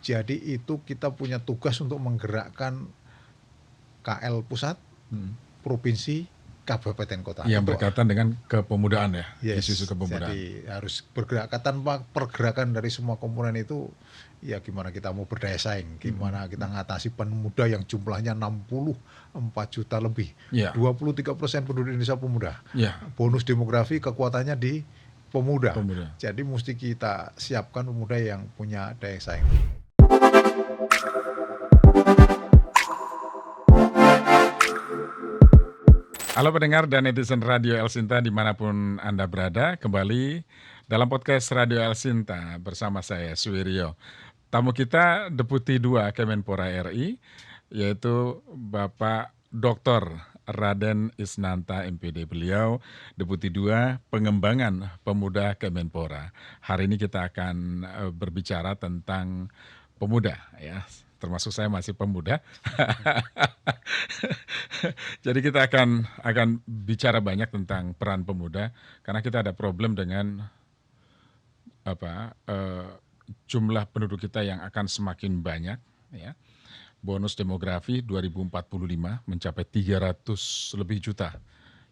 Jadi itu kita punya tugas untuk menggerakkan KL pusat, provinsi, kabupaten kota. Yang Itu berkaitan dengan kepemudaan ya, yes. isu-isu kepemudaan. Jadi harus bergerak tanpa pergerakan dari semua komponen itu, ya gimana kita mau berdaya saing, gimana kita ngatasi pemuda yang jumlahnya 64 juta lebih, Ya. 23% penduduk Indonesia pemuda. Ya. Bonus demografi kekuatannya di pemuda. Pemuda. Jadi mesti kita siapkan pemuda yang punya daya saing. Halo pendengar dan netizen Radio El Sinta dimanapun Anda berada, kembali dalam podcast Radio El Sinta bersama saya Suwiryo. Tamu kita Deputi 2 Kemenpora RI, yaitu Bapak Dr. Raden Isnanta MPD. Beliau Deputi 2 Pengembangan Pemuda Kemenpora. Hari ini kita akan berbicara tentang pemuda ya. Termasuk saya masih pemuda. Jadi kita akan bicara banyak tentang peran pemuda karena kita ada problem dengan jumlah penduduk kita yang akan semakin banyak ya. Bonus demografi 2045 mencapai 300 lebih juta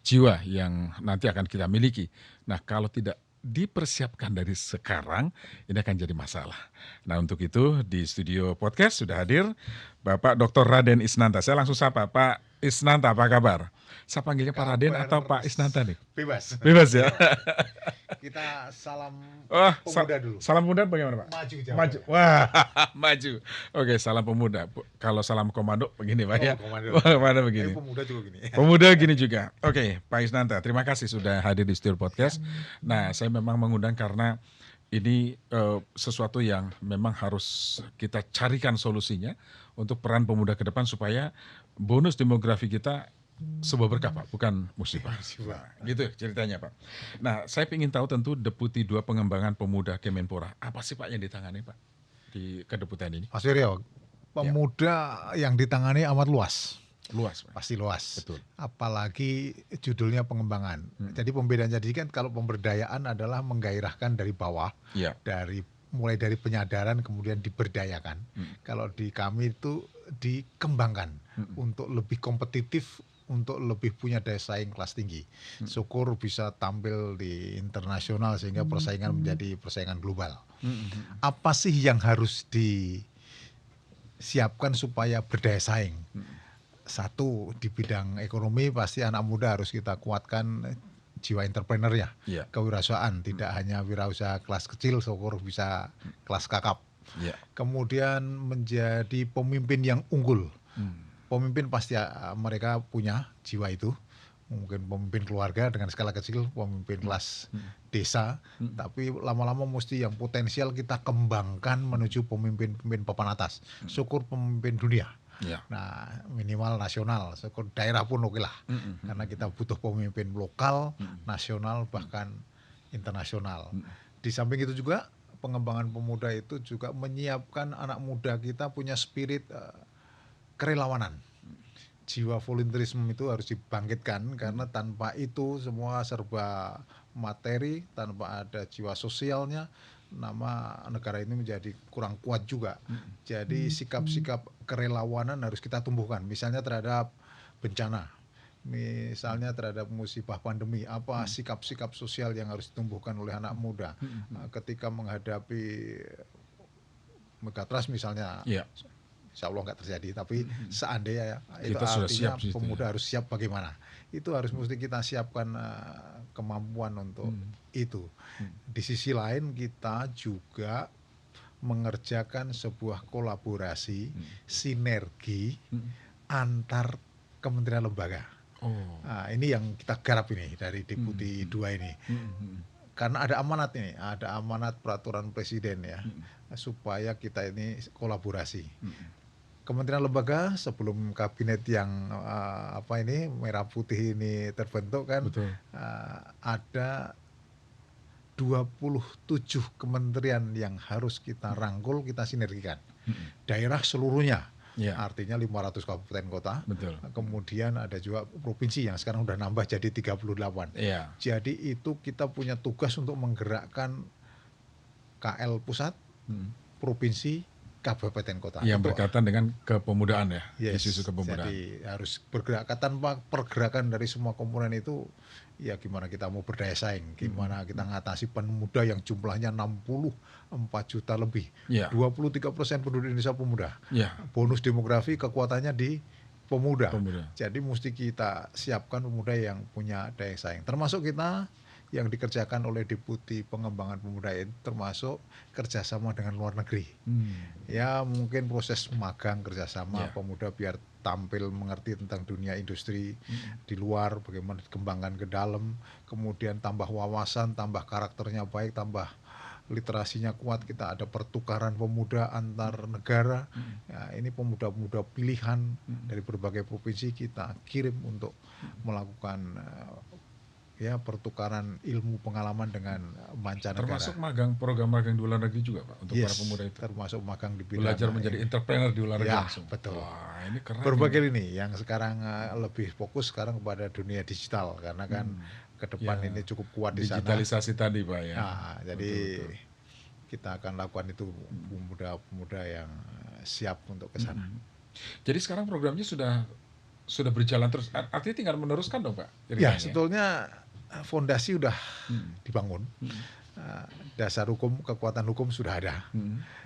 jiwa yang nanti akan kita miliki. Nah, kalau tidak dipersiapkan dari sekarang, ini akan jadi masalah. Nah, untuk itu di studio podcast sudah hadir Bapak Dr. Raden Isnanta. Saya langsung sapa, Pak Isnanta, apa kabar? Saya panggilnya Pak Raden atau Pak Isnanta nih? Bebas. Bebas ya. Kita salam pemuda dulu. Salam pemuda bagaimana, Pak? Maju jauh. Maju. Wah, maju. Oke, salam pemuda. Kalau salam komando begini, Pak ya. Komando begini. Pemuda juga gini. Pemuda gini juga. Oke, Pak Isnanta, terima kasih sudah hadir di studio podcast. Nah, saya memang mengundang karena ini sesuatu yang memang harus kita carikan solusinya untuk peran pemuda ke depan supaya bonus demografi kita sebuah berkah, Pak, bukan musibah. Nah, gitu ceritanya, Pak. Nah, saya ingin tahu tentu Deputi 2 Pengembangan Pemuda Kemenpora. Apa sih, Pak, yang ditangani, Pak, di kedeputan ini? Mas Wiryo, pemuda yang ditangani amat luas. Luas, Pak. Pasti luas. Betul. Apalagi judulnya pengembangan. Jadi pembedaannya jadi kan kalau pemberdayaan adalah menggairahkan dari bawah, mulai dari penyadaran kemudian diberdayakan. Kalau di kami itu dikembangkan untuk lebih kompetitif, untuk lebih punya daya saing kelas tinggi. Syukur bisa tampil di internasional sehingga persaingan menjadi persaingan global. Apa sih yang harus disiapkan supaya berdaya saing? Satu, di bidang ekonomi pasti anak muda harus kita kuatkan jiwa entrepreneurnya, kewirausahaan, tidak hanya wirausaha kelas kecil, syukur bisa kelas kakap. Kemudian menjadi pemimpin yang unggul. Pemimpin pasti mereka punya jiwa itu, mungkin pemimpin keluarga dengan skala kecil, pemimpin kelas desa, tapi lama-lama mesti yang potensial kita kembangkan menuju pemimpin-pemimpin papan atas, syukur pemimpin dunia. Nah, minimal nasional, syukur daerah pun oke lah, karena kita butuh pemimpin lokal, nasional, bahkan internasional. Di samping itu juga pengembangan pemuda itu juga menyiapkan anak muda kita punya spirit kerelawanan. Jiwa volunteerisme itu harus dibangkitkan karena tanpa itu semua serba materi, tanpa ada jiwa sosialnya, nama negara ini menjadi kurang kuat juga. Jadi sikap-sikap kerelawanan harus kita tumbuhkan. Misalnya terhadap bencana, misalnya terhadap musibah pandemi, apa sikap-sikap sosial yang harus ditumbuhkan oleh anak muda ketika menghadapi megatrust misalnya. Insya Allah nggak terjadi, tapi seandainya itu artinya pemuda harus siap bagaimana. Itu harus mesti kita siapkan kemampuan untuk itu. Di sisi lain kita juga mengerjakan sebuah kolaborasi, sinergi antar kementerian lembaga. Nah, ini yang kita garap ini dari Deputi 2 ini. Karena ada amanat ini, ada amanat peraturan presiden ya, supaya kita ini kolaborasi. Kementerian lembaga sebelum kabinet yang merah putih ini terbentuk kan, ada 27 kementerian yang harus kita rangkul, kita sinergikan. Daerah seluruhnya, artinya 500 kabupaten kota. Kemudian ada juga provinsi yang sekarang udah nambah jadi 38. Jadi itu kita punya tugas untuk menggerakkan KL pusat, provinsi, kabupaten kota. Yang berkaitan dengan kepemudaan ya, yes, isu-isu kepemudaan. Jadi harus bergerak, tanpa pergerakan dari semua komponen itu, ya gimana kita mau berdaya saing, gimana kita ngatasi pemuda yang jumlahnya 64 juta lebih, 23% penduduk Indonesia pemuda. Bonus demografi kekuatannya di pemuda. Jadi mesti kita siapkan pemuda yang punya daya saing. Termasuk kita yang dikerjakan oleh Deputi Pengembangan Pemuda itu termasuk kerjasama dengan luar negeri. Ya mungkin proses magang kerjasama pemuda biar tampil mengerti tentang dunia industri di luar, bagaimana dikembangkan ke dalam, kemudian tambah wawasan, tambah karakternya baik, tambah literasinya kuat, kita ada pertukaran pemuda antar negara. Ya, ini pemuda-pemuda pilihan dari berbagai provinsi kita kirim untuk melakukan ya pertukaran ilmu pengalaman dengan mancanegara. Termasuk program magang di luar negeri juga Pak untuk para pemuda itu. Termasuk magang di bidang belajar menjadi entrepreneur di luar negeri langsung. Betul. Wah, ini keren. Berbagai ini yang sekarang lebih fokus sekarang kepada dunia digital karena kan ke depan ini cukup kuat di sana. Digitalisasi tadi Pak ya. Nah, jadi kita akan lakukan itu pemuda-pemuda yang siap untuk ke sana. Jadi sekarang programnya sudah berjalan terus. Artinya tinggal meneruskan dong Pak? Ya, sebetulnya fondasi sudah dibangun, dasar hukum, kekuatan hukum sudah ada,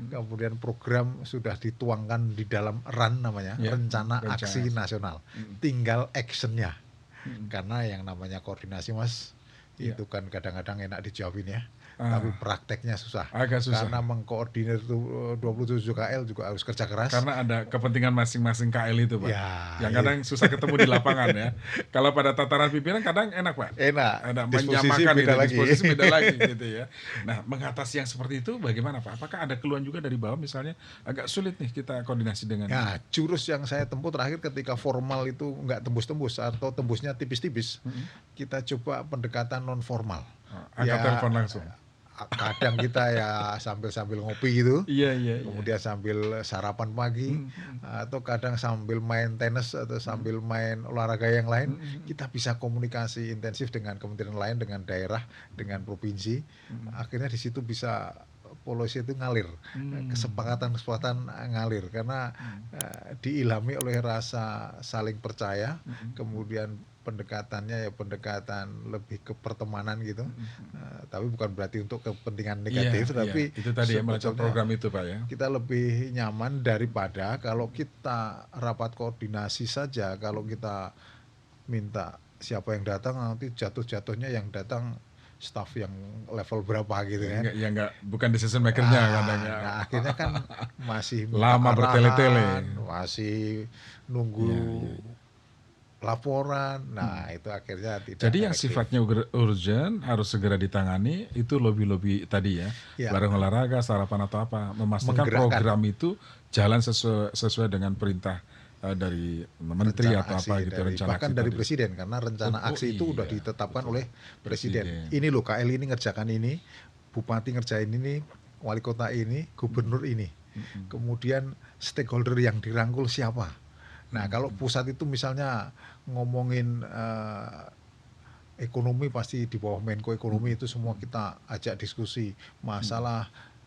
kemudian program sudah dituangkan di dalam RAN namanya, Rencana Aksi Nasional, tinggal actionnya, karena yang namanya koordinasi Mas, itu kan kadang-kadang enak dijawabin ya, tapi prakteknya susah. Agak susah. Karena mengkoordinir 27 KL juga harus kerja keras. Karena ada kepentingan masing-masing KL itu Pak. Yang kadang susah ketemu di lapangan ya. Kalau pada tataran pimpinan kadang enak Pak. Enak. Ada menyamakan disposisi beda lagi gitu ya. Nah mengatasi yang seperti itu bagaimana Pak? Apakah ada keluhan juga dari bawah misalnya agak sulit nih kita koordinasi dengan. Nah jurus yang saya tempuh terakhir ketika formal itu nggak tembus-tembus atau tembusnya tipis-tipis, kita coba pendekatan non formal. Angkat telepon langsung. Kadang kita ya sambil ngopi gitu, kemudian sambil sarapan pagi, atau kadang sambil main tenis atau sambil main olahraga yang lain, kita bisa komunikasi intensif dengan kementerian lain, dengan daerah, dengan provinsi. Akhirnya di situ bisa polisi itu ngalir, kesepakatan ngalir karena diilhami oleh rasa saling percaya, kemudian pendekatannya ya pendekatan lebih ke pertemanan gitu, tapi bukan berarti untuk kepentingan negatif, tapi itu tadi ya macam program itu Pak ya. Kita lebih nyaman daripada kalau kita rapat koordinasi saja, kalau kita minta siapa yang datang nanti jatuh-jatuhnya yang datang staff yang level berapa gitu kan. Bukan decision maker-nya kadang ya. Nah, akhirnya kan masih lama bertele-tele. Masih nunggu laporan. Nah, itu akhirnya tidak. Jadi yang sifatnya urgent harus segera ditangani itu lobby-lobby tadi ya. Bareng olahraga, sarapan atau apa, memastikan program itu jalan sesuai dengan perintah dari menteri atau apa gitu, rencana bahkan dari presiden, karena rencana aksi itu udah ditetapkan oleh presiden. Ini loh KL ini ngerjakan ini, bupati ngerjain ini, wali kota ini, gubernur ini. Kemudian stakeholder yang dirangkul siapa. Nah kalau pusat itu misalnya ngomongin ekonomi, pasti di bawah Menko Ekonomi itu semua kita ajak diskusi. Masalah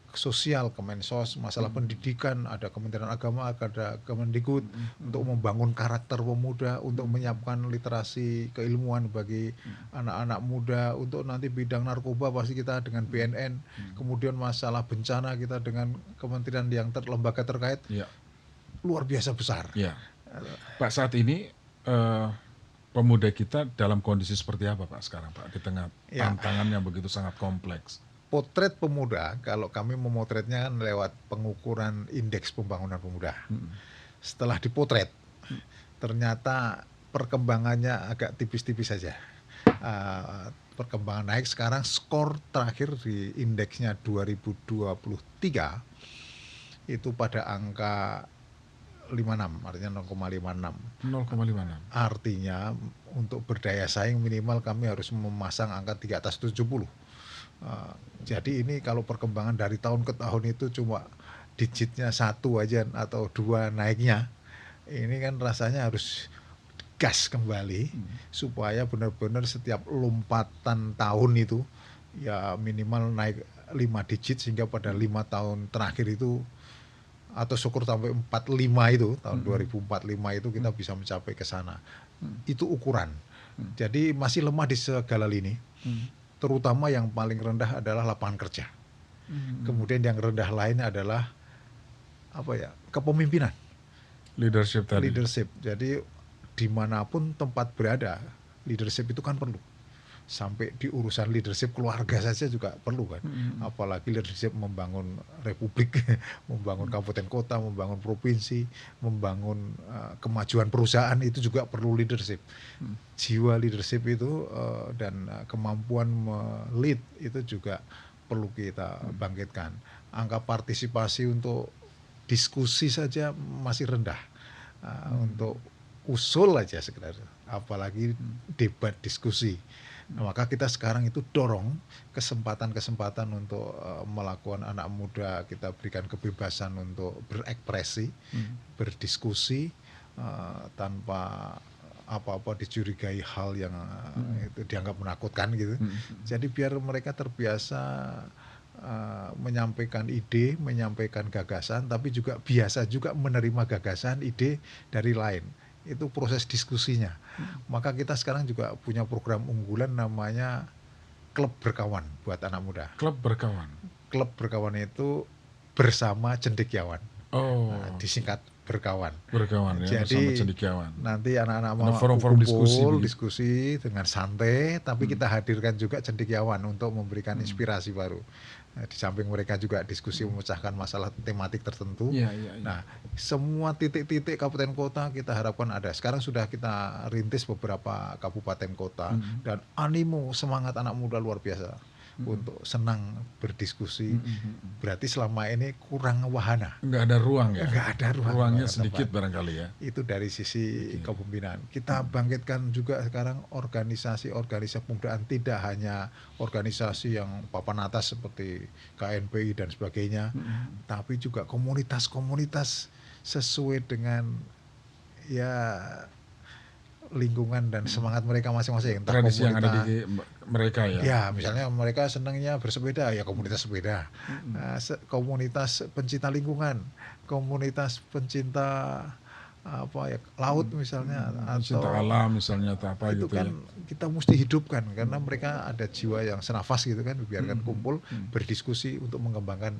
sosial Kemensos, masalah pendidikan ada Kementerian Agama, ada Kemendikbud, untuk membangun karakter pemuda, untuk menyiapkan literasi keilmuan bagi anak-anak muda, untuk nanti bidang narkoba pasti kita dengan BNN, kemudian masalah bencana kita dengan kementerian yang lembaga terkait, luar biasa besar. Pak, saat ini pemuda kita dalam kondisi seperti apa Pak sekarang Pak, di tengah tantangan yang begitu sangat kompleks? Potret pemuda, kalau kami memotretnya kan lewat pengukuran indeks pembangunan pemuda. Setelah dipotret, ternyata perkembangannya agak tipis-tipis saja. Perkembangan naik, sekarang skor terakhir di indeksnya 2023 itu pada angka 56, artinya 0,56. 0,56. Artinya untuk berdaya saing minimal kami harus memasang angka di atas 70. Jadi ini kalau perkembangan dari tahun ke tahun itu cuma digitnya 1 aja atau 2 naiknya, ini kan rasanya harus gas kembali supaya benar-benar setiap lompatan tahun itu ya minimal naik 5 digit, sehingga pada 5 tahun terakhir itu atau syukur sampai 45 itu tahun 2045 itu kita bisa mencapai ke sana. Itu ukuran. Jadi masih lemah di segala lini. Terutama yang paling rendah adalah lapangan kerja. Kemudian yang rendah lain adalah kepemimpinan. Leadership tadi. Leadership. Jadi dimanapun tempat berada, leadership itu kan perlu. Sampai di urusan leadership keluarga saja juga perlu kan. Apalagi leadership membangun republik, membangun kabupaten kota, membangun provinsi, membangun kemajuan perusahaan, itu juga perlu leadership. Jiwa leadership itu dan kemampuan lead itu juga perlu kita bangkitkan. Angka partisipasi untuk diskusi saja masih rendah. Untuk usul aja sekedar, apalagi debat diskusi. Maka kita sekarang itu dorong kesempatan-kesempatan untuk melakukan anak muda, kita berikan kebebasan untuk berekspresi, berdiskusi tanpa apa-apa dicurigai hal yang itu dianggap menakutkan gitu. Jadi biar mereka terbiasa menyampaikan ide, menyampaikan gagasan, tapi juga biasa juga menerima gagasan, ide dari lain. Itu proses diskusinya. Maka kita sekarang juga punya program unggulan namanya Klub Berkawan buat anak muda. Klub Berkawan. Klub Berkawan itu bersama cendekiawan. Disingkat Berkawan. Berkawan ya, jadi bersama cendekiawan. Nanti anak-anak mau forum-forum diskusi dengan santai, tapi kita hadirkan juga cendekiawan untuk memberikan inspirasi baru. Di samping mereka juga diskusi memecahkan masalah tematik tertentu. Nah, semua titik-titik kabupaten kota kita harapkan ada. Sekarang sudah kita rintis beberapa kabupaten kota dan animo semangat anak muda luar biasa untuk senang berdiskusi. Berarti selama ini kurang wahana. Nggak ada ruang ya? Nggak ada ruang. Ruangnya sedikit barangkali ya? Itu dari sisi kepemimpinan. Kita bangkitkan juga sekarang organisasi kepemudaan, tidak hanya organisasi yang papan atas seperti KNPI dan sebagainya, tapi juga komunitas-komunitas sesuai dengan lingkungan dan semangat mereka masing-masing. Tradisi yang ada di mereka ya? Ya, misalnya mereka senangnya bersepeda, ya komunitas sepeda. Komunitas pencinta lingkungan, komunitas pencinta laut misalnya, pencinta alam misalnya atau apa itu gitu kan kita mesti hidupkan karena mereka ada jiwa yang senafas gitu kan, biarkan kumpul berdiskusi untuk mengembangkan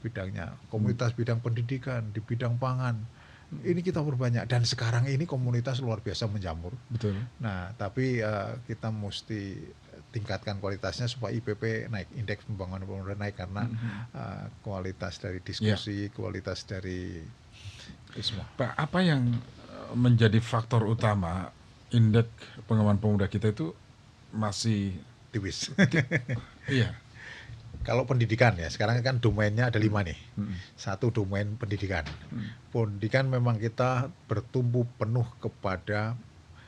bidangnya. Komunitas bidang pendidikan, di bidang pangan. Ini kita perbanyak dan sekarang ini komunitas luar biasa menjamur. Betul. Nah, tapi kita mesti tingkatkan kualitasnya supaya IPP naik, indeks pembangunan pemuda naik karena kualitas dari diskusi, kualitas dari semua. Pak, apa yang menjadi faktor utama indeks pengembangan pemuda kita itu masih tipis? Iya. Kalau pendidikan ya, sekarang kan domainnya ada 5 nih. Satu domain pendidikan. Pendidikan memang kita bertumbuh penuh kepada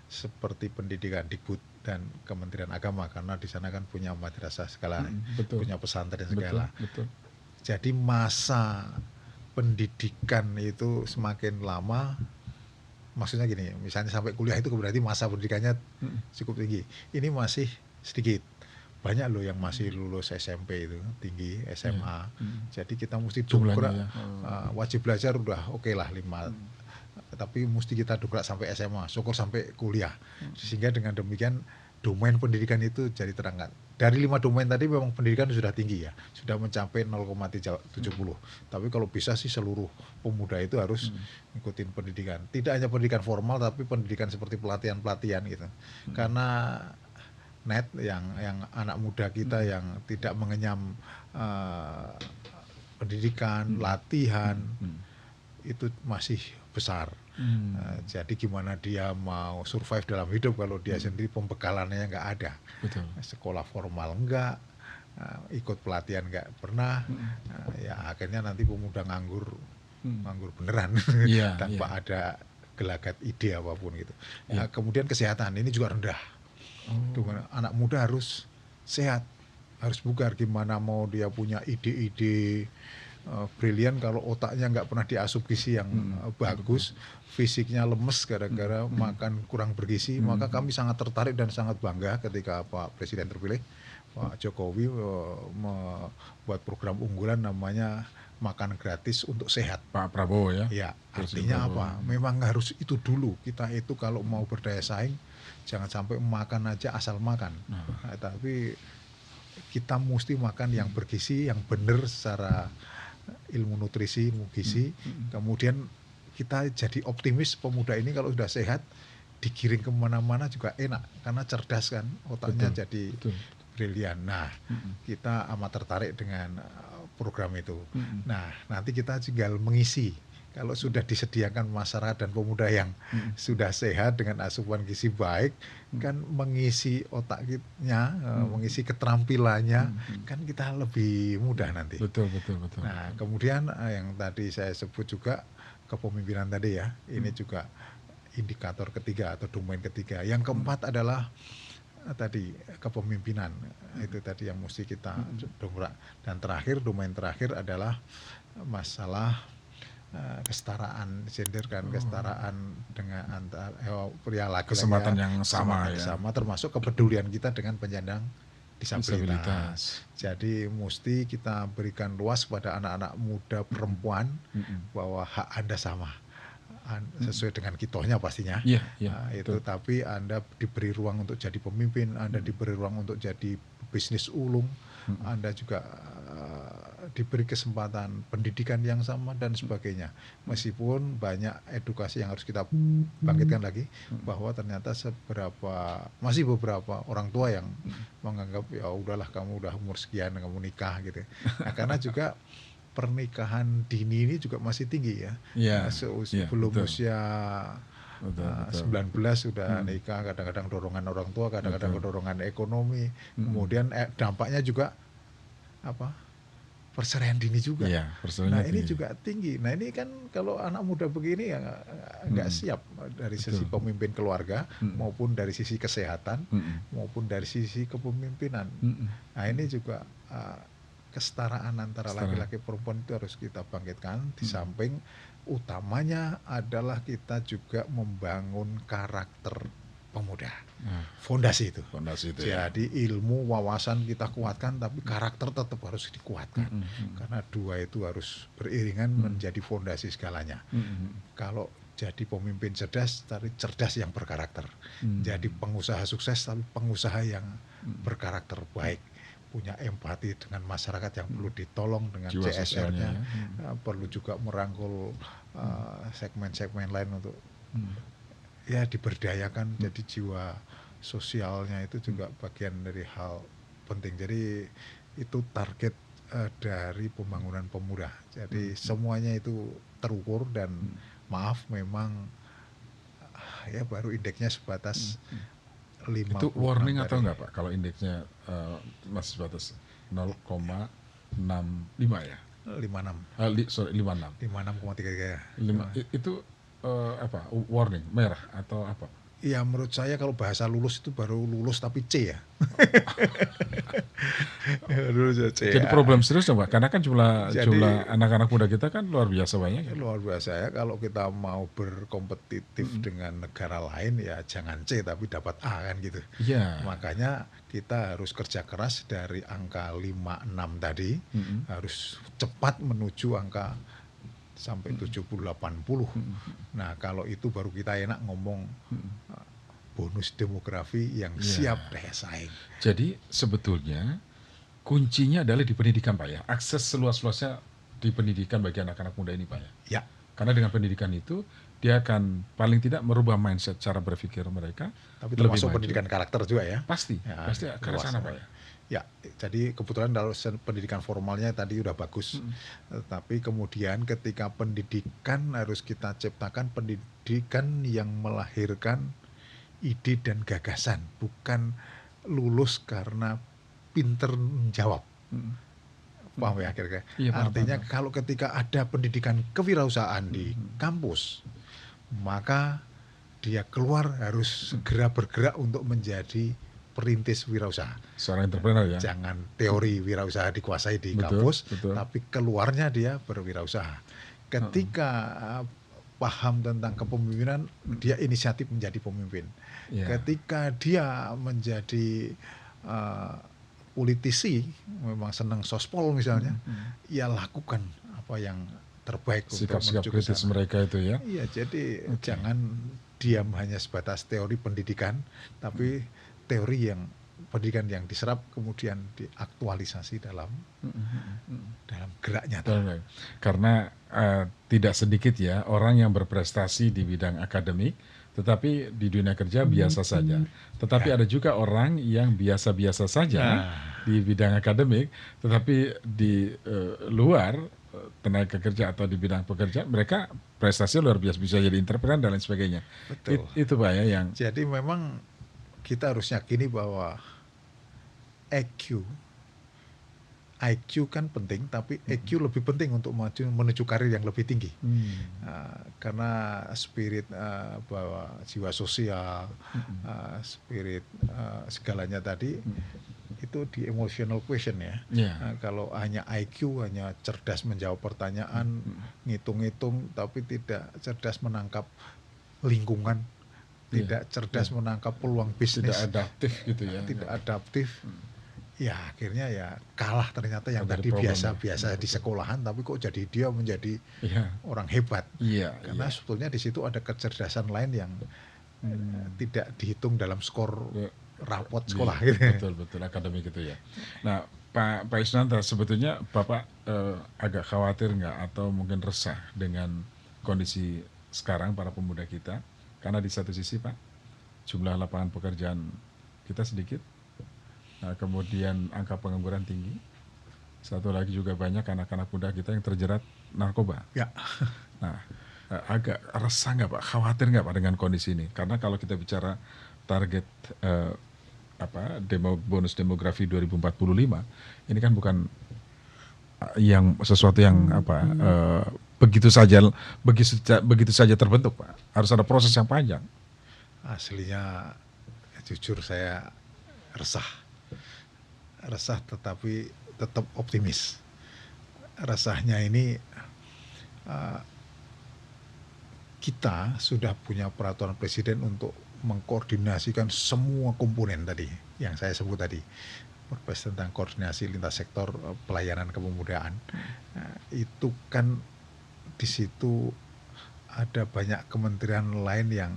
seperti pendidikan Dikbud dan Kementerian Agama karena di sana kan punya madrasah segala, punya pesantren segala. Betul. Jadi masa pendidikan itu semakin lama, maksudnya gini, misalnya sampai kuliah itu berarti masa pendidikannya cukup tinggi. Ini masih sedikit. Banyak loh yang masih lulus SMP itu tinggi, SMA. Jadi kita mesti dongkrak, wajib belajar udah oke lah 5, tapi mesti kita dongkrak sampai SMA, syukur sampai kuliah. Sehingga dengan demikian domain pendidikan itu jadi terangkat. Dari 5 domain tadi memang pendidikan sudah tinggi ya, sudah mencapai 0,70. Tapi kalau bisa sih seluruh pemuda itu harus ngikutin pendidikan. Tidak hanya pendidikan formal, tapi pendidikan seperti pelatihan-pelatihan gitu. Karena yang anak muda kita yang tidak mengenyam pendidikan, latihan, itu masih besar. Jadi gimana dia mau survive dalam hidup kalau dia sendiri pembekalannya nggak ada. Betul. Sekolah formal enggak, ikut pelatihan nggak pernah, ya akhirnya nanti pemuda nganggur beneran tanpa ada gelagat ide apapun gitu. Kemudian kesehatan ini juga rendah. Anak muda harus sehat, harus bugar. Gimana mau dia punya ide-ide brilian kalau otaknya nggak pernah diasup gizi yang bagus, fisiknya lemes gara-gara makan kurang bergizi. Maka kami sangat tertarik dan sangat bangga ketika Pak Presiden terpilih, Pak Jokowi, membuat program unggulan namanya makan gratis untuk sehat. Pak Prabowo ya. Ya, artinya apa? Memang harus itu dulu. Kita itu kalau mau berdaya saing, jangan sampai makan aja asal makan. Tapi kita mesti makan yang bergizi, yang benar secara ilmu nutrisi, ilmu gizi. Kemudian kita jadi optimis, pemuda ini kalau sudah sehat, digiring kemana-mana juga enak. Karena cerdas kan, otaknya jadi brilian. Nah, kita amat tertarik dengan program itu. Nah, nanti kita tinggal mengisi. Kalau sudah disediakan masyarakat dan pemuda yang sudah sehat dengan asupan gizi baik, kan mengisi otaknya, mengisi keterampilannya, kan kita lebih mudah nanti. Betul. Nah, kemudian yang tadi saya sebut juga kepemimpinan tadi ya, ini juga indikator ketiga atau domain ketiga. Yang keempat adalah tadi kepemimpinan, itu tadi yang mesti kita dongkrak. Dan terakhir, domain terakhir adalah masalah kesetaraan gender kan, kesetaraan dengan antar pria laki-laki, kesempatan yang sama ya. Sama, termasuk kepedulian kita dengan penyandang disabilitas. Jadi mesti kita berikan luas pada anak-anak muda perempuan bahwa hak Anda sama. Sesuai dengan kitohnya pastinya. Itu tapi Anda diberi ruang untuk jadi pemimpin, Anda diberi ruang untuk jadi bisnis ulung, Anda juga diberi kesempatan pendidikan yang sama dan sebagainya. Meskipun banyak edukasi yang harus kita bangkitkan lagi, bahwa ternyata masih beberapa orang tua yang menganggap ya udahlah kamu udah umur sekian kamu nikah gitu. Nah, karena juga pernikahan dini ini juga masih tinggi ya. Sebelum usia 19 sudah nikah, kadang-kadang dorongan orang tua, kadang-kadang dorongan ekonomi, kemudian dampaknya juga perceraian dini juga. Nah ini juga tinggi. Nah ini kan kalau anak muda begini ya nggak siap dari sisi pemimpin keluarga maupun dari sisi kesehatan maupun dari sisi kepemimpinan. Nah ini juga kesetaraan antara laki-laki perempuan itu harus kita bangkitkan. Di samping utamanya adalah kita juga membangun karakter pemuda. Fondasi itu jadi ilmu wawasan kita kuatkan, tapi karakter tetap harus dikuatkan. Karena dua itu harus beriringan menjadi fondasi segalanya. Kalau jadi pemimpin cerdas, tapi cerdas yang berkarakter. Jadi pengusaha sukses, tapi pengusaha yang berkarakter baik, punya empati dengan masyarakat yang perlu ditolong dengan CSR-nya, perlu juga merangkul segmen-segmen lain untuk ya diberdayakan. Jadi jiwa sosialnya itu juga bagian dari hal penting. Jadi itu target dari pembangunan pemuda. Jadi semuanya itu terukur dan maaf memang ya baru indeksnya sebatas 50. Itu warning atau enggak Pak kalau indeksnya masih sebatas 0,65 ya? 56. 56,3 ya. Itu apa? Warning merah atau apa? Ya menurut saya kalau bahasa lulus itu baru lulus tapi C ya. Jadi problem serius dong Pak, karena kan jumlah anak-anak muda kita kan luar biasa banyak. Luar biasa ya, kalau kita mau berkompetitif dengan negara lain ya jangan C tapi dapat A kan gitu. Makanya kita harus kerja keras dari angka 56 tadi, harus cepat menuju angka sampai 70-80. Nah kalau itu baru kita enak ngomong bonus demografi yang siap daya saing. Jadi sebetulnya kuncinya adalah di pendidikan Pak ya, akses seluas-luasnya di pendidikan bagi anak-anak muda ini Pak ya. Karena dengan pendidikan itu dia akan paling tidak merubah mindset cara berpikir mereka. Tapi termasuk pendidikan karakter juga ya. Pasti ke arah sana Pak ya. Ya, jadi kebetulan kalau pendidikan formalnya tadi udah bagus. Tapi kemudian ketika pendidikan harus kita ciptakan pendidikan yang melahirkan ide dan gagasan, bukan lulus karena pinter menjawab. Paham ya kira-kira? Artinya kalau ketika ada pendidikan kewirausahaan di kampus, maka dia keluar harus segera bergerak untuk menjadi perintis wirausaha. Seorang entrepreneur ya. Jangan teori wirausaha dikuasai di kampus, tapi keluarnya dia berwirausaha. Ketika paham tentang kepemimpinan, dia inisiatif menjadi pemimpin. Ketika dia menjadi politisi, memang senang sospol misalnya, ya lakukan apa yang terbaik untuk sikap-sikap menuju ke kritis sana. mereka itu ya. Iya, jadi jangan diam hanya sebatas teori pendidikan, tapi teori yang pendidikan yang diserap kemudian diaktualisasi dalam gerak nyata. Karena tidak sedikit ya orang yang berprestasi di bidang akademik, tetapi di dunia kerja biasa saja. Tetapi ada juga orang yang biasa-biasa saja di bidang akademik, tetapi di luar tenaga kerja atau di bidang pekerjaan mereka prestasi luar biasa, bisa jadi entrepreneur dan lain sebagainya. Betul. Itu Pak ya yang. Jadi memang kita harus yakini bahwa IQ kan penting, tapi EQ lebih penting untuk menuju karir yang lebih tinggi. Karena spirit bahwa jiwa sosial, spirit segalanya tadi itu di emotional question ya. Kalau hanya IQ, hanya cerdas menjawab pertanyaan, ngitung-ngitung, tapi tidak cerdas menangkap lingkungan, tidak cerdas menangkap peluang bisnis, tidak adaptif gitu ya. Tidak adaptif. Ya akhirnya ya kalah ternyata yang tadi biasa-biasa di sekolahan, tapi kok jadi dia menjadi orang hebat. Karena sebetulnya di situ ada kecerdasan lain yang tidak dihitung dalam skor rapot sekolah. Betul akademik gitu ya. Nah Pak Isnanta, sebetulnya Bapak agak khawatir nggak atau mungkin resah dengan kondisi sekarang para pemuda kita? Karena di satu sisi Pak, jumlah lapangan pekerjaan kita sedikit. Nah, kemudian angka pengangguran tinggi. Satu lagi juga banyak anak-anak muda kita yang terjerat narkoba. Nah, agak resah nggak Pak? Khawatir nggak Pak dengan kondisi ini? Karena kalau kita bicara target bonus demografi 2045, ini kan bukan yang sesuatu yang begitu saja terbentuk Pak. Harus ada proses yang panjang. Aslinya jujur saya resah tetapi tetap optimis. Resahnya ini kita sudah punya peraturan presiden untuk mengkoordinasikan semua komponen tadi yang saya sebut tadi, Perpres tentang koordinasi lintas sektor pelayanan kepemudaan. Itu kan di situ ada banyak kementerian lain yang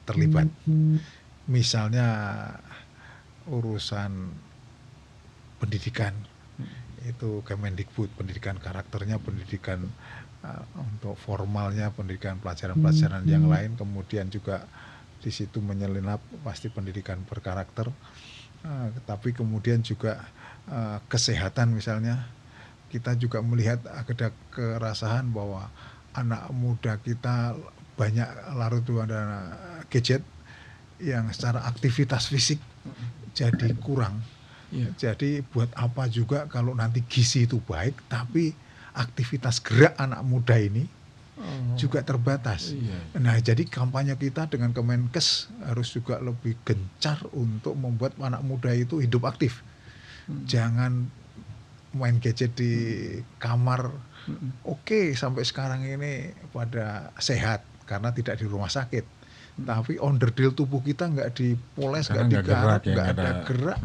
terlibat. Misalnya urusan pendidikan, itu Kemendikbud, pendidikan karakternya, pendidikan untuk formalnya, pendidikan pelajaran-pelajaran yang lain, kemudian juga di situ menyelinap pasti pendidikan berkarakter, tapi kemudian juga kesehatan misalnya, kita juga melihat ada kerasahan bahwa anak muda kita banyak larut pada gadget yang secara aktivitas fisik jadi kurang. Jadi buat apa juga kalau nanti gizi itu baik, tapi aktivitas gerak anak muda ini juga terbatas. Nah, jadi kampanye kita dengan Kemenkes harus juga lebih gencar untuk membuat anak muda itu hidup aktif. Jangan main gadget di kamar. Oke, sampai sekarang ini pada sehat karena tidak di rumah sakit. Tapi onderdil tubuh kita nggak dipoles, nggak digarap, nggak ada gerak.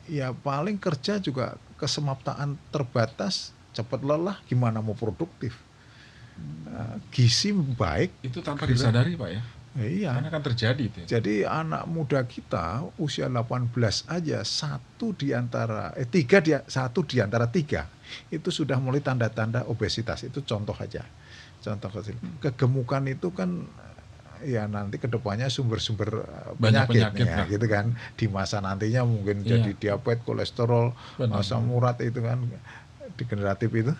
Ya paling kerja juga kesemaptaan terbatas, cepat lelah, gimana mau produktif. Gizi baik itu tanpa disadari Pak ya. Iya. Karena kan terjadi itu. Jadi anak muda kita usia 18 aja satu di antara tiga itu sudah mulai tanda-tanda obesitas. Itu contoh aja, contoh kecil. Kegemukan itu kan ya nanti kedepannya sumber-sumber penyakit ya, gitu kan. Di masa nantinya mungkin jadi diabetes, kolesterol, asam urat itu kan degeneratif itu.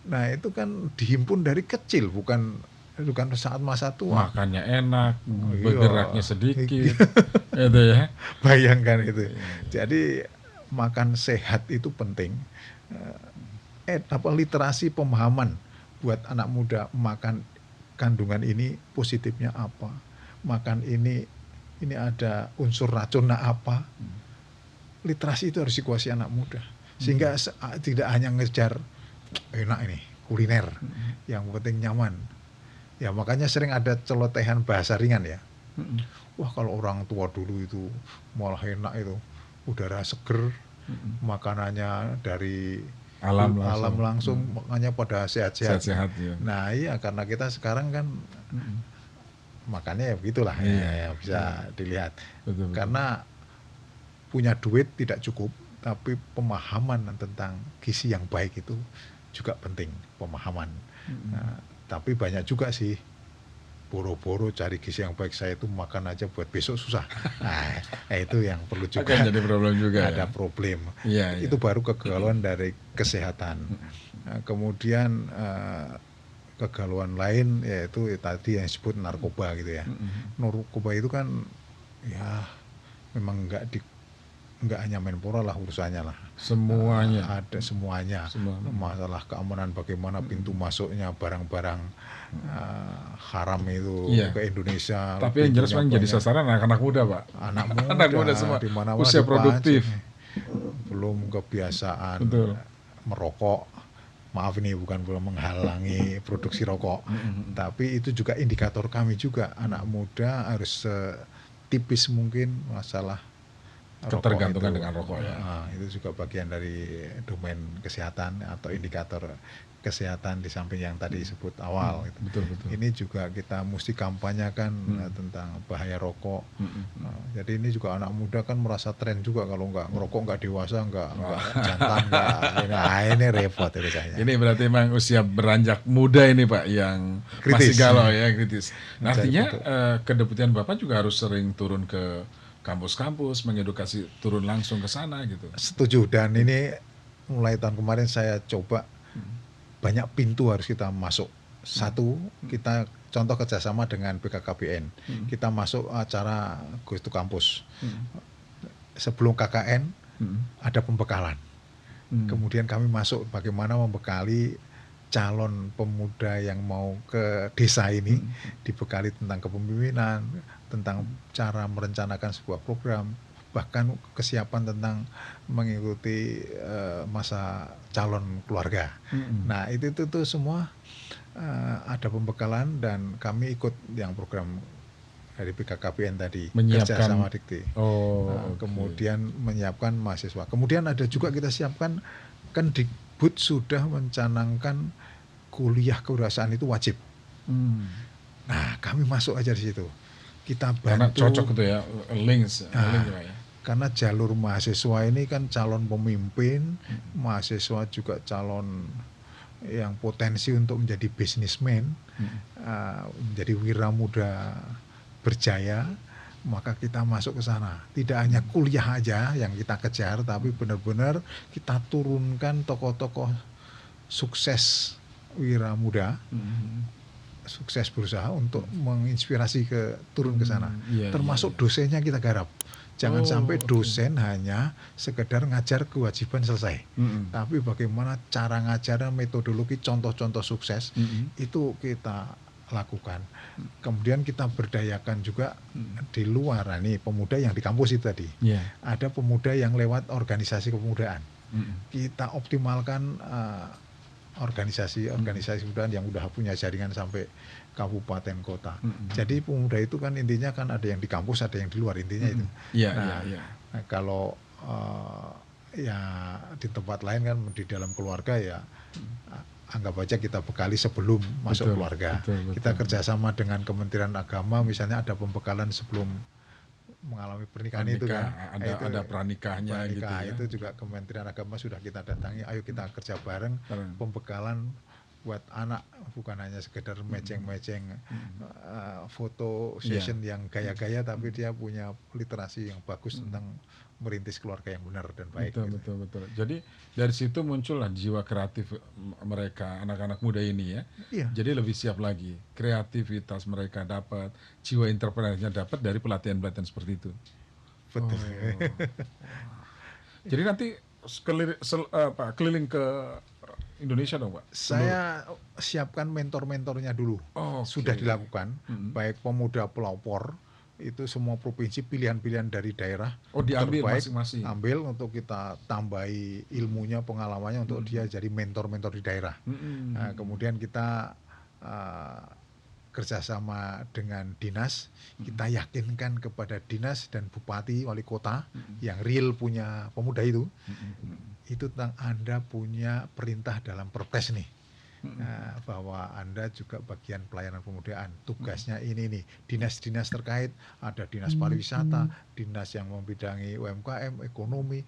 Nah itu kan dihimpun dari kecil, bukan saat masa tua. Makannya enak, bergeraknya sedikit, itu ya. Bayangkan itu. Jadi makan sehat itu penting. Literasi pemahaman buat anak muda, makan kandungan ini positifnya apa, makan ini ada unsur racunnya apa. Literasi itu harus dikuasai anak muda, sehingga tidak hanya ngejar enak ini kuliner, yang penting nyaman. Ya makanya sering ada celotehan bahasa ringan ya. Wah kalau orang tua dulu itu malah enak itu, udara seger, makanannya dari alam langsung, makanya pada sehat-sehat. Sehat-sehat ya. Nah iya, karena kita sekarang kan makannya ya begitulah, ya bisa dilihat. Betul. Karena punya duit tidak cukup, tapi pemahaman tentang gizi yang baik itu juga penting, pemahaman. Nah, tapi banyak juga sih boro-boro cari gizi yang baik, saya itu makan aja buat besok susah. Nah, itu yang perlu juga. Akan jadi problem juga. Ada problem. Iya, Itu baru kegalauan dari kesehatan. Nah, kemudian kegalauan lain yaitu tadi yang disebut narkoba gitu ya. Narkoba itu kan ya memang nggak hanya Menpora lah urusannya lah. Semuanya. Ada semuanya. Masalah keamanan, bagaimana pintu masuknya barang-barang haram itu ke Indonesia. Tapi yang jelas memang jadi sasaran anak-anak muda, Pak. Anak muda semua. Dimana-mana usia produktif. Belum kebiasaan merokok. Maaf ini bukan belum menghalangi produksi rokok. Tapi itu juga indikator kami juga. Anak muda harus tipis mungkin masalah ketergantungan dengan rokok ya. Itu juga bagian dari domain kesehatan atau indikator kesehatan di samping yang tadi disebut awal. Betul. Ini juga kita mesti kampanyakan tentang bahaya rokok. Jadi ini juga anak muda kan merasa tren juga, kalau nggak ngerokok nggak dewasa, nggak jantan, nggak. Nah ini repot itu saya. Ini berarti memang usia beranjak muda ini Pak yang kritis. Masih galau ya, kritis. Nah, artinya kedeputian Bapak juga harus sering turun ke kampus-kampus, mengedukasi, turun langsung ke sana gitu. Setuju, dan ini mulai tahun kemarin saya coba banyak pintu harus kita masuk. Satu, kita contoh kerjasama dengan BKKBN. Kita masuk acara Goes to Campus. Sebelum KKN ada pembekalan. Kemudian kami masuk bagaimana membekali calon pemuda yang mau ke desa ini, dibekali tentang kepemimpinan, tentang cara merencanakan sebuah program, bahkan kesiapan tentang mengikuti masa calon keluarga. Nah itu semua ada pembekalan, dan kami ikut yang program dari BKKBN tadi, kerja sama Dikti. Kemudian menyiapkan mahasiswa. Kemudian ada juga kita siapkan, kan Dikbud sudah mencanangkan kuliah kewirausahaan itu wajib. Nah kami masuk aja di situ. Kita bantu. Karena cocok itu ya, links ya. Karena jalur mahasiswa ini kan calon pemimpin, mahasiswa juga calon yang potensi untuk menjadi bisnismen, menjadi wira muda berjaya, maka kita masuk ke sana. Tidak hanya kuliah aja yang kita kejar, tapi benar-benar kita turunkan tokoh-tokoh sukses wira muda, sukses berusaha untuk menginspirasi turun ke sana. Termasuk dosennya kita garap. Jangan sampai dosen hanya sekedar ngajar kewajiban selesai. Tapi bagaimana cara ngajarnya, metodologi, contoh-contoh sukses itu kita lakukan. Kemudian kita berdayakan juga di luar, ini pemuda yang di kampus itu tadi. Ada pemuda yang lewat organisasi kepemudaan. Kita optimalkan organisasi kepemudaan yang udah punya jaringan sampai kabupaten kota. Jadi pemuda itu kan intinya kan ada yang di kampus, ada yang di luar, intinya itu. Nah, kalau ya di tempat lain kan di dalam keluarga ya anggap aja kita bekali sebelum masuk keluarga. Kita kerjasama dengan Kementerian Agama, misalnya ada pembekalan sebelum mengalami pernikahan itu kan. Ada pranikahnya gitu ya. Itu juga Kementerian Agama sudah kita datangi, ayo kita kerja bareng, pembekalan buat anak, bukan hanya sekedar meceng-meceng foto session yang gaya-gaya, tapi dia punya literasi yang bagus tentang merintis keluarga yang benar dan baik. Betul. Jadi dari situ muncullah jiwa kreatif mereka, anak-anak muda ini ya. Jadi lebih siap lagi, kreativitas mereka dapat, jiwa entrepreneurnya dapat dari pelatihan-pelatihan seperti itu. Betul. Jadi nanti keliling ke Indonesia dong Pak? Saya siapkan mentor-mentornya dulu. Sudah dilakukan, baik pemuda pelopor, itu semua provinsi, pilihan-pilihan dari daerah diambil terbaik, masing-masing. Ambil untuk kita tambahi ilmunya, pengalamannya untuk dia jadi mentor-mentor di daerah. Nah, kemudian kita kerjasama dengan dinas, kita yakinkan kepada dinas dan bupati, wali kota yang real punya pemuda itu itu tentang Anda punya perintah dalam Perpres nih. Bahwa Anda juga bagian pelayanan pemudaan, tugasnya ini nih, dinas-dinas terkait, ada dinas pariwisata, dinas yang membidangi UMKM, ekonomi,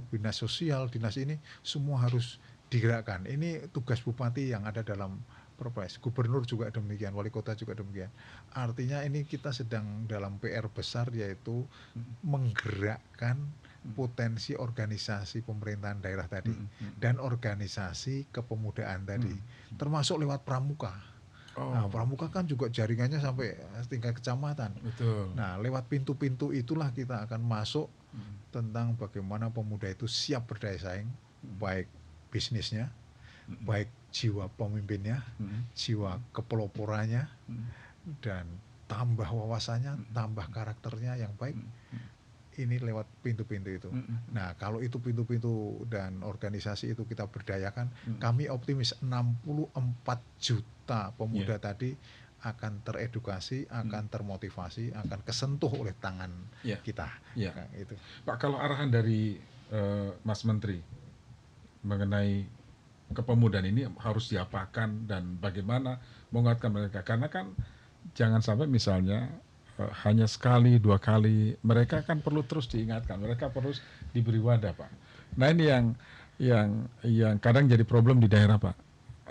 dinas sosial, dinas ini semua harus digerakkan. Ini tugas bupati yang ada dalam Perpres, gubernur juga demikian, wali kota juga demikian. Artinya ini kita sedang dalam PR besar, yaitu menggerakkan potensi organisasi pemerintahan daerah tadi dan organisasi kepemudaan tadi, termasuk lewat pramuka. Nah, pramuka kan juga jaringannya sampai tingkat kecamatan. Betul. Nah, lewat pintu-pintu itulah kita akan masuk tentang bagaimana pemuda itu siap berdaya saing, baik bisnisnya, baik jiwa pemimpinnya, jiwa kepeloporannya, dan tambah wawasannya, tambah karakternya yang baik. Ini lewat pintu-pintu itu. Nah, kalau itu pintu-pintu dan organisasi itu kita berdayakan, kami optimis 64 juta pemuda tadi akan teredukasi, akan termotivasi, akan kesentuh oleh tangan kita. Nah, itu. Pak, kalau arahan dari Mas Menteri mengenai kepemudaan ini harus diapakan dan bagaimana menguatkan mereka, karena kan jangan sampai misalnya hanya sekali, 2 kali, mereka kan perlu terus diingatkan, mereka perlu diberi wadah, Pak. Nah, ini yang kadang jadi problem di daerah, Pak.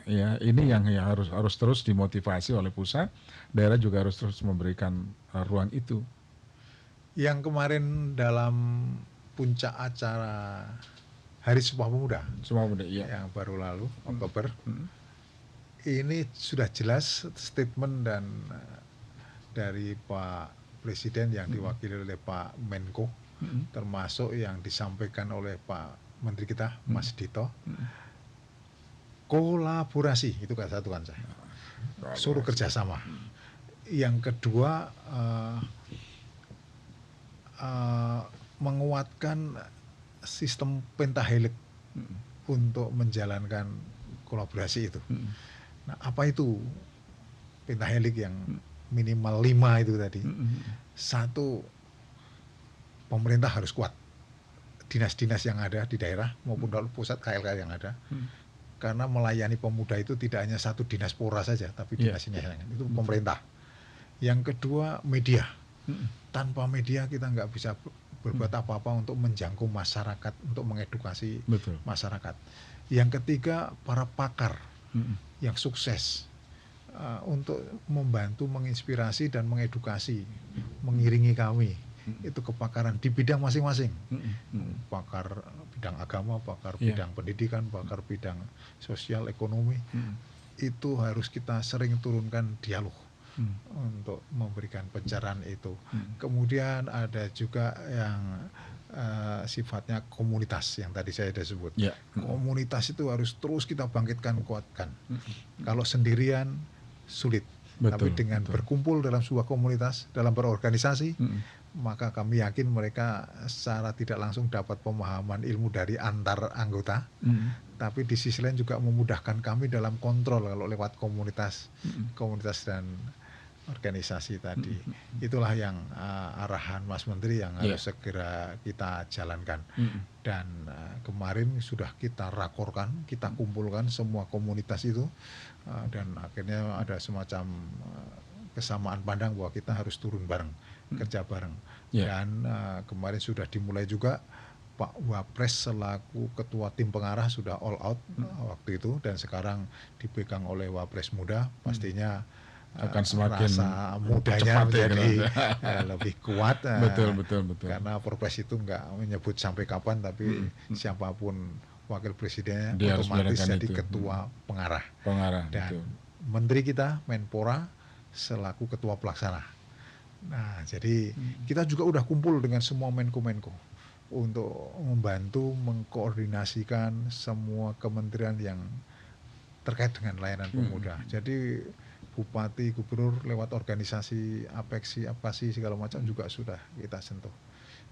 Ya, ini yang harus terus dimotivasi oleh pusat, daerah juga harus terus memberikan ruang itu. Yang kemarin dalam puncak acara Hari Sumpah Pemuda, yang baru lalu, Oktober, ini sudah jelas statement dan dari Pak Presiden yang diwakili oleh Pak Menko, termasuk yang disampaikan oleh Pak Menteri kita, Mas Dito. Kolaborasi, itu kan satu kan saya. Suruh kerjasama. Yang kedua, menguatkan sistem pentahelix untuk menjalankan kolaborasi itu. Nah, apa itu pentahelix yang minimal 5 itu tadi? Satu, pemerintah harus kuat, dinas-dinas yang ada di daerah maupun pusat KLK yang ada, karena melayani pemuda itu tidak hanya satu dinas pora saja, tapi dinas-dinas yang itu pemerintah. Yang kedua, media. Tanpa media kita nggak bisa berbuat apa-apa untuk menjangkau masyarakat, untuk mengedukasi masyarakat. Yang ketiga, para pakar yang sukses untuk membantu, menginspirasi dan mengedukasi, mengiringi kami itu kepakaran di bidang masing-masing. Pakar bidang agama, pakar bidang pendidikan, pakar bidang sosial, ekonomi. Itu harus kita sering turunkan dialog untuk memberikan pencerahan itu. Kemudian ada juga yang sifatnya komunitas yang tadi saya sudah sebut. Komunitas itu harus terus kita bangkitkan, kuatkan. Kalau sendirian sulit, tapi dengan berkumpul dalam sebuah komunitas, dalam berorganisasi, maka kami yakin mereka secara tidak langsung dapat pemahaman ilmu dari antar anggota, tapi di sisi lain juga memudahkan kami dalam kontrol kalau lewat komunitas dan organisasi tadi. Itulah yang arahan Mas Menteri yang harus segera kita jalankan. Dan kemarin sudah kita rakorkan, kita kumpulkan semua komunitas itu, dan akhirnya ada semacam kesamaan pandang bahwa kita harus turun bareng, kerja bareng. Dan kemarin sudah dimulai juga, Pak Wapres selaku ketua tim pengarah sudah all out waktu itu, dan sekarang dipegang oleh Wapres muda, pastinya akan semakin rasa mudanya menjadi lebih kuat. Betul. Karena Perpres itu nggak menyebut sampai kapan, tapi siapapun wakil presidennya dia otomatis jadi ketua pengarah. Dan menteri kita, Menpora, selaku ketua pelaksana. Nah, jadi kita juga udah kumpul dengan semua Menko-Menko untuk membantu mengkoordinasikan semua kementerian yang terkait dengan layanan pemuda. Jadi bupati, gubernur lewat organisasi, APEKSI segala macam juga sudah kita sentuh.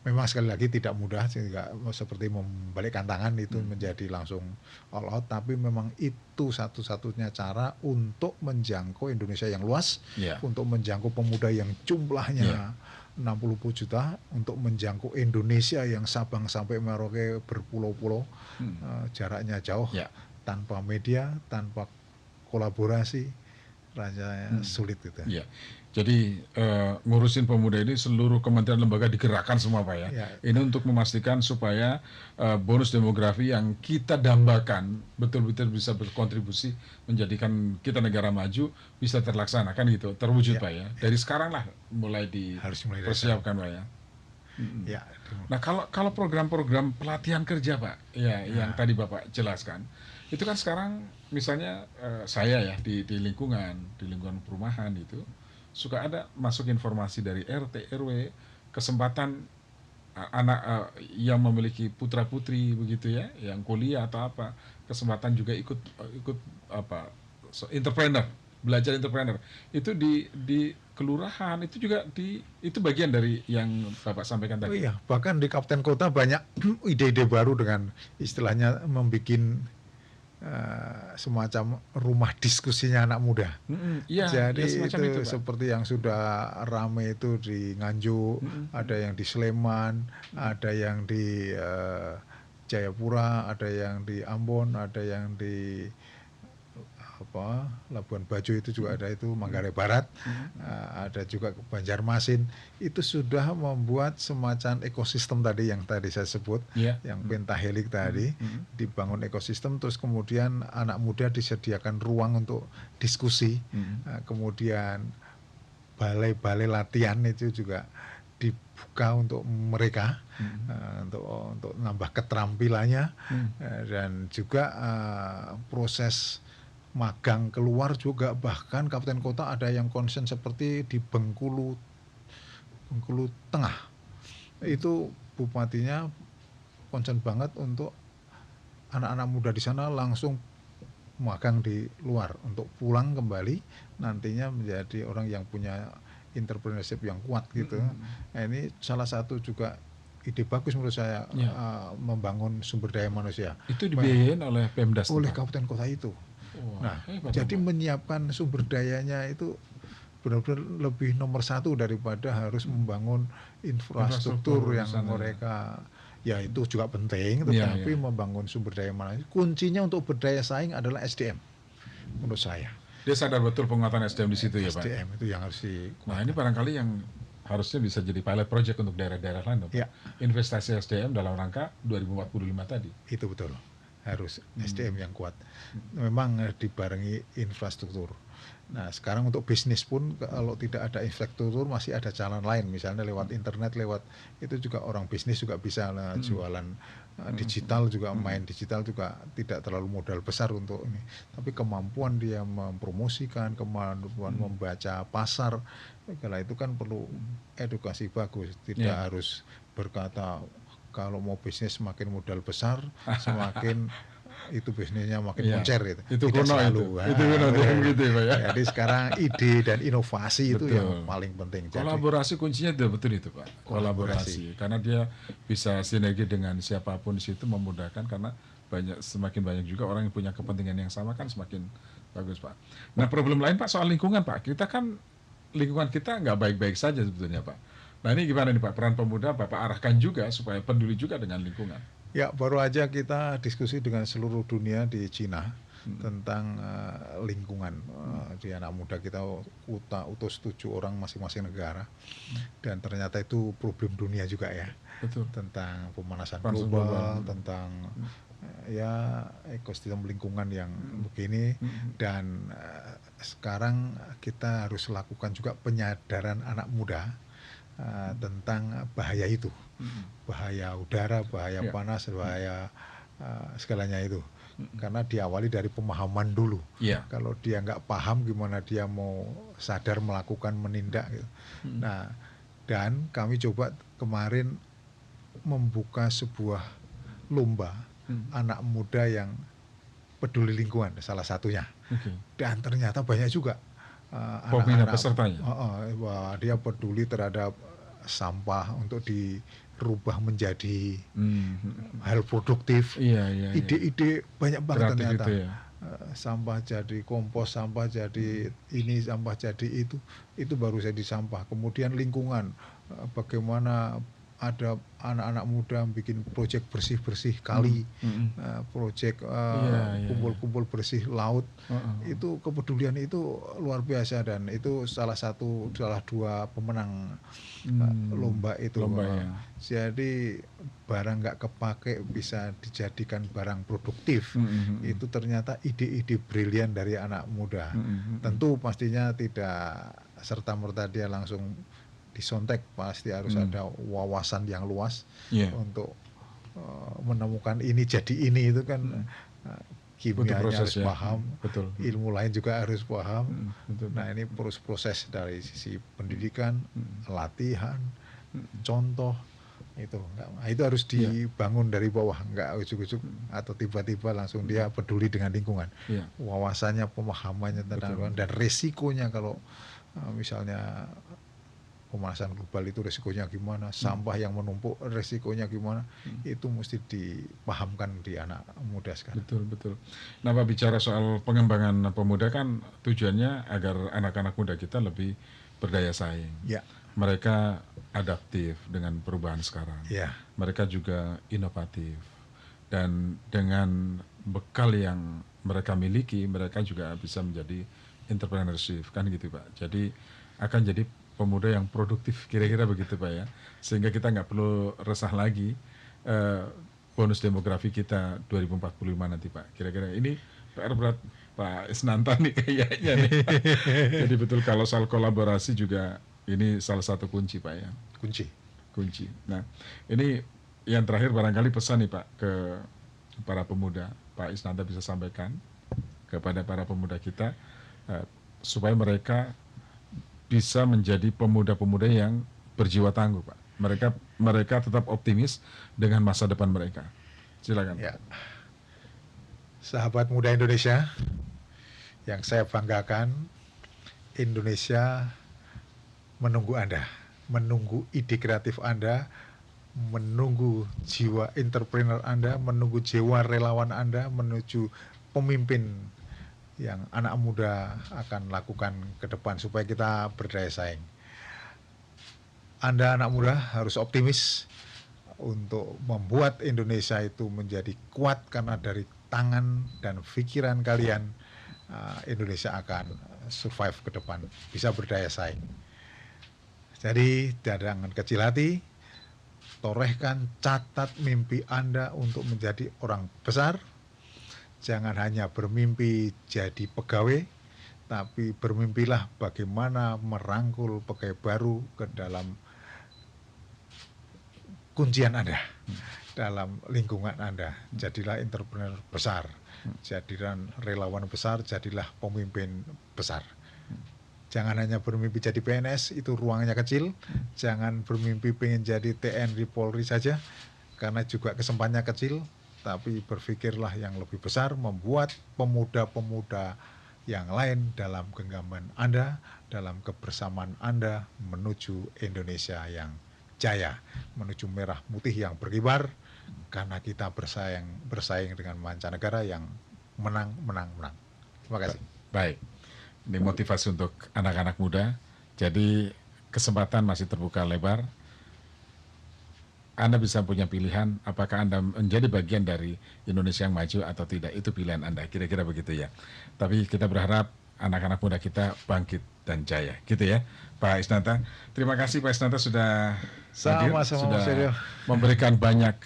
Memang sekali lagi tidak mudah, sehingga seperti membalikkan tangan itu menjadi langsung all out, tapi memang itu satu-satunya cara untuk menjangkau Indonesia yang luas, untuk menjangkau pemuda yang jumlahnya 60 juta untuk menjangkau Indonesia yang Sabang sampai Merauke berpulau-pulau, jaraknya jauh, tanpa media, tanpa kolaborasi, rasanya sulit gitu. Ya. Jadi ngurusin pemuda ini seluruh kementerian lembaga digerakkan semua Pak ya. Ini untuk memastikan supaya bonus demografi yang kita dambakan betul-betul bisa berkontribusi menjadikan kita negara maju bisa terlaksanakan gitu, terwujud Pak ya. Dari sekarang lah mulai dipersiapkan Pak ya. Nah kalau program-program pelatihan kerja Pak, ya yang tadi Bapak jelaskan, itu kan sekarang misalnya saya ya di lingkungan perumahan itu suka ada masuk informasi dari RT RW, kesempatan anak yang memiliki putra putri begitu ya, yang kuliah atau apa, kesempatan juga ikut entrepreneur, belajar entrepreneur itu di kelurahan itu juga itu bagian dari yang Bapak sampaikan tadi. Oh iya, bahkan di Kabupaten Kota banyak ide-ide baru dengan istilahnya membuat semacam rumah diskusinya anak muda. Jadi itu seperti yang sudah ramai itu di Nganjuk, ada yang di Sleman, ada yang di Jayapura, ada yang di Ambon, ada yang di Labuan Bajo itu juga ada, itu Manggarai Barat, ada juga Banjarmasin. Itu sudah membuat semacam ekosistem tadi yang tadi saya sebut, yang pentahelik tadi, dibangun ekosistem, terus kemudian anak muda disediakan ruang untuk diskusi, kemudian balai-balai latihan itu juga dibuka untuk mereka, untuk nambah keterampilannya, dan juga proses magang keluar juga, bahkan kabupaten kota ada yang konsen seperti di Bengkulu Tengah, itu bupatinya konsen banget untuk anak-anak muda di sana langsung magang di luar untuk pulang kembali nantinya menjadi orang yang punya entrepreneurship yang kuat gitu. Nah, ini salah satu juga ide bagus menurut saya, membangun sumber daya manusia. Itu dibiayain oleh Pemdas, oleh kabupaten kota itu. Nah, jadi menyiapkan sumber dayanya itu benar-benar lebih nomor satu daripada harus membangun infrastruktur yang mereka, ya itu juga penting, tetapi membangun sumber daya manusia, kuncinya untuk berdaya saing adalah SDM menurut saya. Dia sadar betul penguatan SDM di situ ya Pak. SDM itu yang harus dikuatkan. Nah ini barangkali yang harusnya bisa jadi pilot project untuk daerah-daerah lain, Pak. Investasi SDM dalam rangka 2045 tadi. Itu betul. Harus SDM yang kuat. Memang dibarengi infrastruktur. Nah sekarang untuk bisnis pun kalau tidak ada infrastruktur masih ada jalan lain, misalnya lewat internet, lewat itu juga orang bisnis juga bisa jualan digital, juga main digital juga tidak terlalu modal besar untuk ini, tapi kemampuan dia mempromosikan, kemampuan membaca pasar, kalau itu kan perlu edukasi bagus, tidak harus berkata kalau mau bisnis semakin modal besar semakin itu bisnisnya makin moncer gitu. Itu kuno itu kuno gitu Pak ya. Jadi sekarang ide dan inovasi itu yang paling penting. Kolaborasi kuncinya betul itu Pak. Kolaborasi. Karena dia bisa sinergi dengan siapapun di situ, memudahkan, karena semakin banyak juga orang yang punya kepentingan yang sama kan semakin bagus Pak. Nah problem lain Pak soal lingkungan Pak. Lingkungan kita nggak baik-baik saja sebetulnya Pak. Nah ini gimana nih Pak, peran pemuda Bapak arahkan juga supaya peduli juga dengan lingkungan? Ya baru aja kita diskusi dengan seluruh dunia di Cina tentang lingkungan. Di anak muda kita utus 7 orang masing-masing negara, dan ternyata itu problem dunia juga ya. Betul. Tentang pemanasan global, tentang ya ekosistem lingkungan yang begini, dan sekarang kita harus lakukan juga penyadaran anak muda tentang bahaya itu, bahaya udara, bahaya panas, bahaya segalanya itu, karena diawali dari pemahaman dulu. Kalau dia nggak paham gimana dia mau sadar melakukan, menindak gitu. Nah, dan kami coba kemarin membuka sebuah lomba anak muda yang peduli lingkungan, salah satunya, dan ternyata banyak juga anak-anak pesertanya. Dia peduli terhadap sampah untuk dirubah menjadi hal produktif. Ide-ide banyak banget ternyata. Sampah jadi kompos, sampah jadi ini, sampah jadi itu baru jadi sampah. Kemudian lingkungan, bagaimana ada anak-anak muda bikin proyek bersih-bersih kali, proyek kumpul-kumpul bersih laut. Itu kepedulian itu luar biasa, dan itu salah dua pemenang lomba itu. Jadi barang nggak kepake bisa dijadikan barang produktif. Itu ternyata ide-ide brilian dari anak muda. Tentu pastinya tidak serta-merta dia langsung disontek, pasti harus ada wawasan yang luas untuk menemukan ini jadi ini. Itu kan kimianya harus paham, ilmu lain juga harus paham. Nah, ini proses dari sisi pendidikan, latihan, contoh itu. Nah, itu harus dibangun dari bawah, nggak ujuk-ujuk atau tiba-tiba langsung dia peduli dengan lingkungan. Wawasannya, pemahamannya tentang lingkungan, dan resikonya kalau misalnya pemanasan global itu resikonya gimana, sampah yang menumpuk resikonya gimana, itu mesti dipahamkan di anak muda sekarang. Betul. Nah, Pak, bicara soal pengembangan pemuda kan tujuannya agar anak-anak muda kita lebih berdaya saing. Mereka adaptif dengan perubahan sekarang. Mereka juga inovatif, dan dengan bekal yang mereka miliki, mereka juga bisa menjadi entrepreneurship, kan gitu, Pak. Jadi akan jadi pemuda yang produktif, kira-kira begitu, Pak, ya. Sehingga kita nggak perlu resah lagi bonus demografi kita 2045 nanti, Pak. Kira-kira ini PR berat Pak Isnanta nih kayaknya nih, Pak. Jadi betul, kalau soal kolaborasi juga ini salah satu kunci, Pak, ya. Kunci. Nah, ini yang terakhir barangkali pesan nih, Pak, ke para pemuda. Pak Isnanta bisa sampaikan kepada para pemuda kita supaya mereka bisa menjadi pemuda-pemuda yang berjiwa tangguh, Pak. Mereka tetap optimis dengan masa depan mereka. Silakan. Sahabat muda Indonesia, yang saya banggakan, Indonesia menunggu Anda, menunggu ide kreatif Anda, menunggu jiwa entrepreneur Anda, menunggu jiwa relawan Anda menuju pemimpin yang anak muda akan lakukan ke depan supaya kita berdaya saing. Anda anak muda harus optimis untuk membuat Indonesia itu menjadi kuat, karena dari tangan dan pikiran kalian Indonesia akan survive ke depan, bisa berdaya saing. Jadi jangan kecil hati, torehkan, catat mimpi Anda untuk menjadi orang besar. Jangan hanya bermimpi jadi pegawai, tapi bermimpilah bagaimana merangkul pegawai baru ke dalam kuncian Anda, dalam lingkungan Anda. Jadilah entrepreneur besar, jadilah relawan besar, jadilah pemimpin besar. Jangan hanya bermimpi jadi PNS, itu ruangnya kecil. Jangan bermimpi pengen jadi TNI Polri saja, karena juga kesempatannya kecil. Tapi berpikirlah yang lebih besar, membuat pemuda-pemuda yang lain dalam genggaman Anda, dalam kebersamaan Anda menuju Indonesia yang jaya, menuju merah putih yang berkibar, karena kita bersaing dengan mancanegara yang menang. Terima kasih. Baik, ini motivasi untuk anak-anak muda. Jadi kesempatan masih terbuka lebar. Anda bisa punya pilihan, apakah Anda menjadi bagian dari Indonesia yang maju atau tidak, itu pilihan Anda, kira-kira begitu ya. Tapi kita berharap anak-anak muda kita bangkit dan jaya, gitu ya, Pak Isnanta. Terima kasih Pak Isnanta sudah hadir, sudah memberikan banyak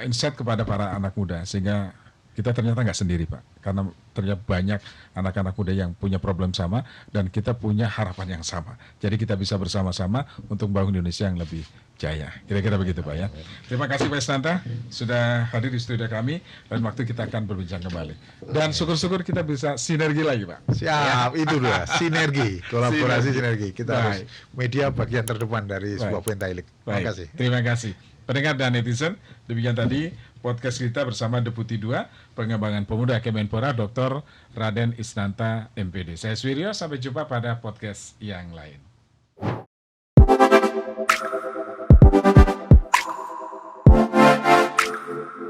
insight kepada para anak muda, sehingga kita ternyata nggak sendiri, Pak, karena ternyata banyak anak-anak muda yang punya problem sama, dan kita punya harapan yang sama. Jadi kita bisa bersama-sama untuk membangun Indonesia yang lebih jaya. Kira-kira begitu, Pak, ya. Terima kasih Pak Isnanta sudah hadir di studio kami, dan waktu kita akan berbincang kembali. Dan syukur-syukur kita bisa sinergi lagi, Pak. Siap, itu dia, sinergi, kolaborasi sinergi. Kita harus media bagian terdepan dari sebuah pentailik. Terima kasih. Terima kasih. Pendengar dan netizen, demikian tadi podcast kita bersama Deputi 2 Pengembangan Pemuda Kemenpora, Dr. Raden Isnanta, MPD. Saya Suwiryo, sampai jumpa pada podcast yang lain.